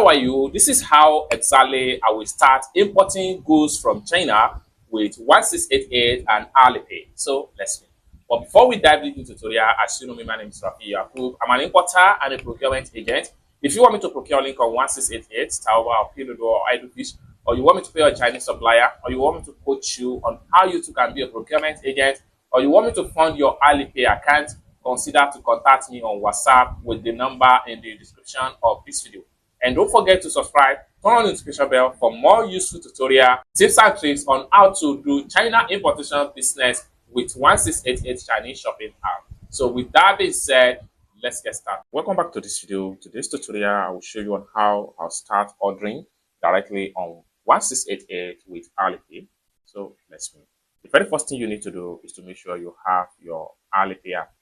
how are you? This is how exactly I will start importing goods from China with 1688 and Alipay. So let's see. But before we dive into the tutorial, as you know me, my name is Rafi Yakub. I'm an importer and a procurement agent. If you want me to procure link on 1688, Taoba or Pilodo or Idlefish, or you want me to pay a Chinese supplier, or you want me to coach you on how you too can be a procurement agent, or you want me to fund your Alipay account, consider to contact me on WhatsApp with the number in the description of this video. And don't forget to subscribe, turn on the notification bell for more useful tutorial tips and tricks on how to do China importation business with 1688 Chinese shopping app. So with that being said, let's get started. Welcome back to this video. Today's tutorial, I will show you on how I'll start ordering directly on 1688 with Alipay. So let's move. The very first thing you need to do is to make sure you have your Alipay app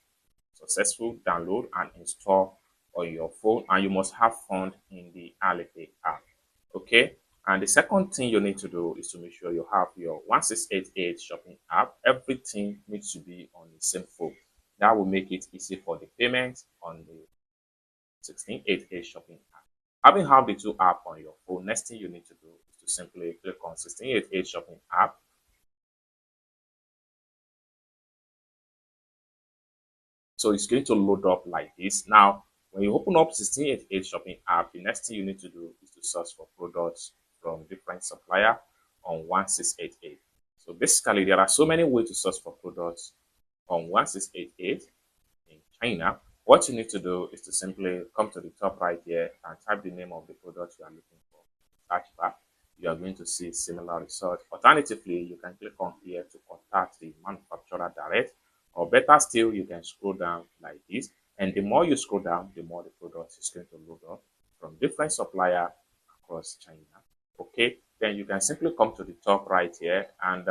successful download and install on your phone, and you must have fund in the Alipay app. Okay, and the second thing you need to do is to make sure you have your 1688 shopping app. Everything needs to be on the same phone. That will make it easy for the payment on the 1688 shopping app. Having have the two app on your phone, next thing you need to do is to simply click on 1688 shopping app. So it's going to load up like this. Now, when you open up 1688 shopping app, the next thing you need to do is to search for products from different supplier on 1688. So basically, there are so many ways to search for products on 1688 in China. What you need to do is to simply come to the top right here and type the name of the product you are looking for. Search bar. You are going to see similar results. Alternatively, you can click on here to contact the manufacturer direct. Or better still, you can scroll down like this, and the more you scroll down, the more the product is going to load up from different supplier across China. Okay, then you can simply come to the top right here and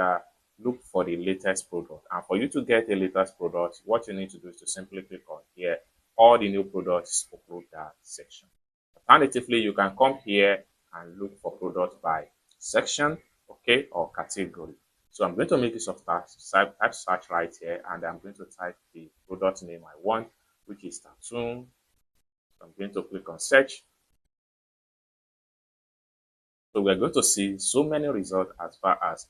look for the latest product. And for you to get the latest product, what you need to do is to simply click on here, all the new products upload that section. Alternatively, you can come here and look for products by section, okay, or category. So I'm going to make use of type search right here, and I'm going to type the product name I want, which is tattoo. So I'm going to click on search. So we're going to see so many results as far as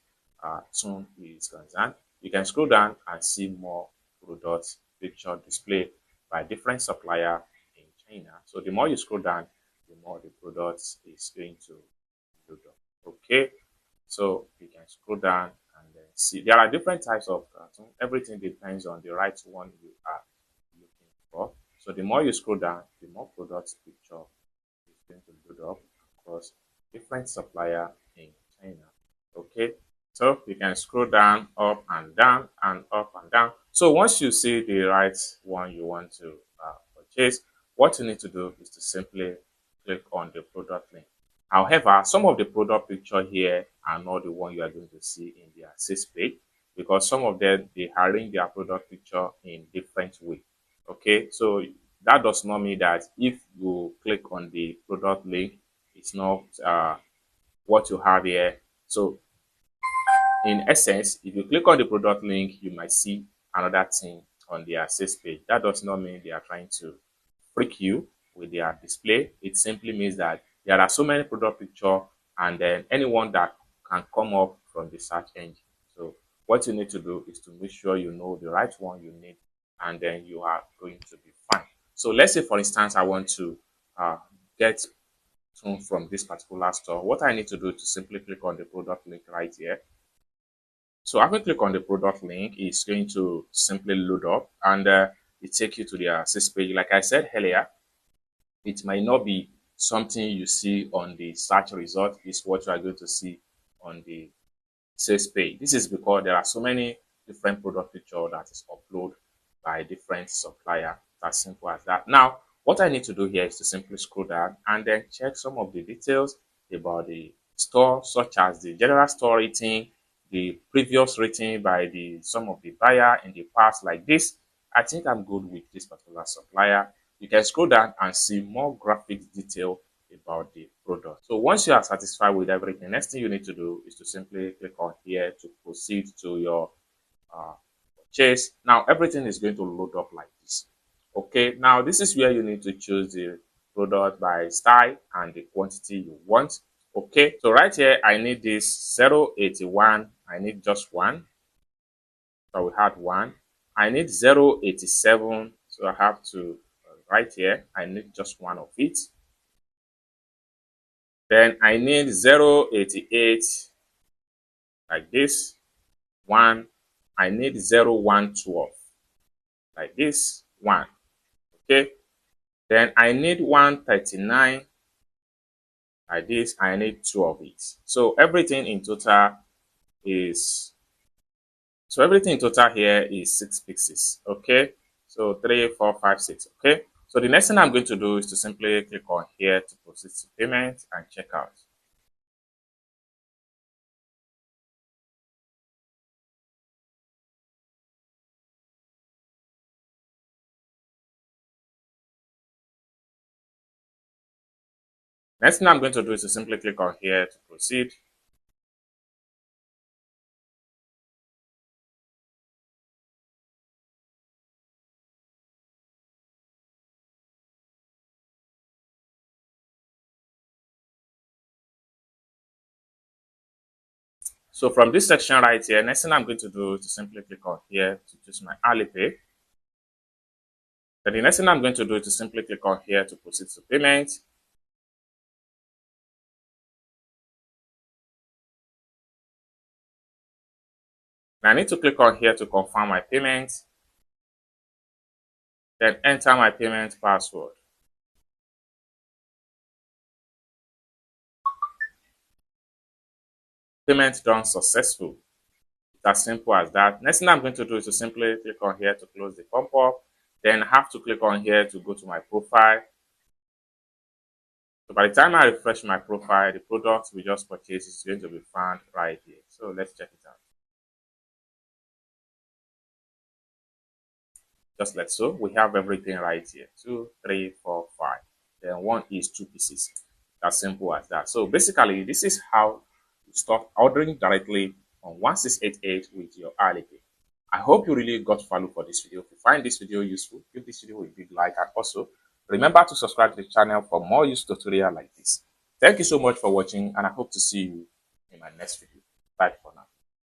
tune is concerned. You can scroll down and see more products picture displayed by different supplier in China. So the more you scroll down, the more the products is going to load up. Okay, so you can scroll down and then see there are different types of cartoon. Everything depends on the right one you are looking for. So the more you scroll down, the more products picture is going to load up across different supplier in China. Okay, so you can scroll down, up and down, and up and down. So once you see the right one you want to purchase, what you need to do is to simply click on the product link. However, some of the product picture here are not the one you are going to see in the access page, because some of them, they arrange their product picture in different way. Okay, so that does not mean that if you click on the product link, it's not what you have here. So in essence, if you click on the product link, you might see another thing on the access page. That does not mean they are trying to freak you with their display. It simply means that there are so many product picture, and then anyone that can come up from the search engine. So what you need to do is to make sure you know the right one you need, and then you are going to be fine. So let's say, for instance, I want to get tune from this particular store. What I need to do is to simply click on the product link right here. So after click on the product link, it's going to simply load up, and it takes you to the access page. Like I said earlier, it might not be something you see on the search result. Is what you are going to see on the sales page. This is because there are so many different product picture that is uploaded by different supplier. As simple as that. Now, what I need to do here is to simply scroll down and then check some of the details about the store, such as the general store rating, the previous rating by some of the buyer in the past, like this. I think I'm good with this particular supplier. You can scroll down and see more graphic detail about the product. So once you are satisfied with everything, next thing you need to do is to simply click on here to proceed to your purchase. Now everything is going to load up like this. Okay, now this is where you need to choose the product by style and the quantity you want. Okay, so right here I need this 081. I need just one. So we had one. I need 087. So I have to right here. I need just one of it. Then I need 088 like this. One. I need 0112 like this. One. Okay. Then I need 139 like this. I need two of it. So everything in total is here is 6 pieces. Okay. So 3, 4, 5, 6. Okay. So the next thing I'm going to do is to simply click on here to proceed to payment and check out. Next thing I'm going to do is to simply click on here to proceed. So from this section right here, next thing I'm going to do is to simply click on here to choose my Alipay. Then the next thing I'm going to do is to simply click on here to proceed to payment. Now I need to click on here to confirm my payment. Then enter my payment password. Payment done successful. It's as simple as that. Next thing I'm going to do is to simply click on here to close the pop-up. Then I have to click on here to go to my profile. So by the time I refresh my profile, the product we just purchased is going to be found right here. So let's check it out. Just like so, we have everything right here. 2, 3, 4, 5. Then one is 2 pieces. As simple as that. So basically, this is how you start ordering directly on 1688 with your Alipay. I hope you really got value for this video. If you find this video useful, give this video a big like, and also remember to subscribe to the channel for more useful tutorials like this. Thank you so much for watching, and I hope to see you in my next video. Bye for now.